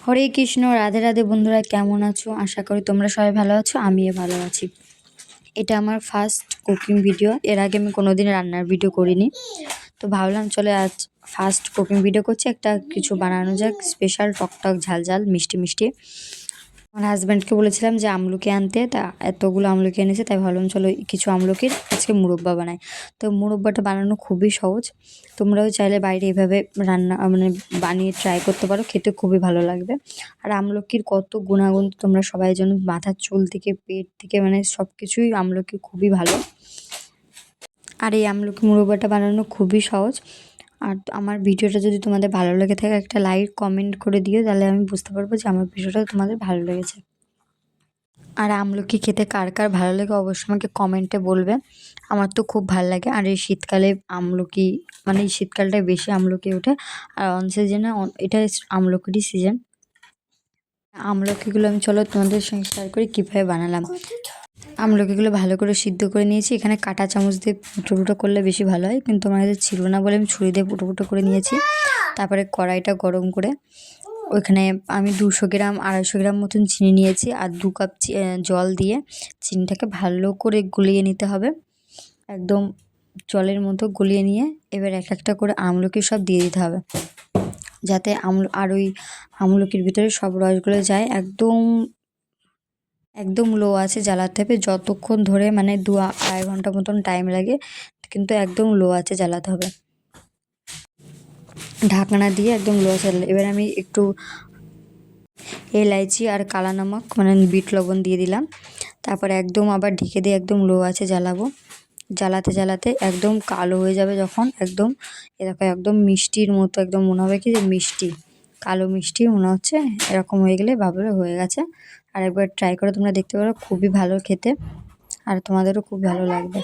হরে কৃষ্ণ, রাধে রাধে বন্ধুরা, কেমন আছো? আশা করি তোমরা সবাই ভালো আছো, আমিও ভালো আছি। এটা আমার ফার্স্ট কুকিং ভিডিও। এর আগে আমি কোনোদিন রান্নার ভিডিও করিনি, তো ভাবলাম চলে আজ ফার্স্ট কুকিং ভিডিও করছি, একটা কিছু বানানো যাক স্পেশাল, টকটক ঝাল ঝাল মিষ্টি মিষ্টি। আমার হাজব্যান্ডকে বলেছিলাম যে আমলকি আনতে, তা এতগুলো আমলকি এনেছে, তাই ভাবলাম চলো কিছু আমলকির আজকে মুরব্বা বানাই। তো মুরব্বাটা বানানো খুবই সহজ, তোমরাও চাইলে বাইরে এভাবে রান্না মানে বানিয়ে ট্রাই করতে পারো, খেতে খুবই ভালো লাগবে। আর আমলকির কত গুণাগুণ তোমরা সবাই জানো, মাথার চুল থেকে পেট থেকে মানে সব কিছুই আমলকি খুবই ভালো। আর এই আমলকি মুরব্বাটা বানানো খুবই সহজ। আর আমার ভিডিওটা যদি তোমাদের ভালো লেগে থাকে, একটা লাইক কমেন্ট করে দিও, তাহলে আমি বুঝতে পারবো যে আমার ভিডিওটা তোমাদের ভালো লেগেছে। আর আমলকি খেতে কার কার ভালো লাগে অবশ্যই আমাকে কমেন্টে বলবে। আমার তো খুব ভালো লাগে। আর এই শীতকালে আমলকি মানে এই শীতকালটায় বেশি আমলকি ওঠে। আর অন সিজনে এটা আমলকিরই সিজন। আমলকিগুলো আমি চলো তোমাদের সঙ্গে শেয়ার করি কীভাবে বানালাম। আমলকিগুলো ভালো করে সিদ্ধ করে নিয়েছি। এখানে কাঁটা চামচ দিয়ে ফুটো ফুটো করলে বেশি ভালো হয়, কিন্তু আমার কাছে ছিল না বলে আমি ছুরি দিয়ে ফুটো ফুটো করে নিয়েছি। তারপরে কড়াইটা গরম করে ওইখানে আমি 200 গ্রাম 250 গ্রাম মতন চিনি নিয়েছি, আর 2 কাপ জল দিয়ে চিনিটাকে ভালো করে গুলিয়ে নিতে হবে, একদম জলের মতো গুলিয়ে নিয়ে এবার এক একটা করে আমলকি সব দিয়ে দিতে হবে, যাতে আর ওই আমলকির ভিতরে সব রসগুলো যায়। একদম একদম লো আছে জ্বালাতে হবে, যতক্ষণ ধরে মানে 2-2.5 ঘন্টা মতন টাইম লাগে, কিন্তু একদম লো আছে জ্বালাতে হবে, ঢাকনা দিয়ে একদম লো আছে। এবার আমি একটু এলাইচি আর কালা নমক মানে বিট লবণ দিয়ে দিলাম। তারপরে একদম আবার ঢেকে দিয়ে একদম লো আছে জ্বালাবো। জ্বালাতে জ্বালাতে একদম কালো হয়ে যাবে যখন, একদম এরকম একদম মিষ্টির মতো, একদম মনে হবে কি যে মিষ্টি, কালো মিষ্টি মনে হচ্ছে। এরকম হয়ে গেলে ভাবলে হয়ে গেছে। আর একবার ট্রাই করে তোমরা দেখতে পারো, খুবই ভালো খেতে, আর তোমাদেরও খুব ভালো লাগবে।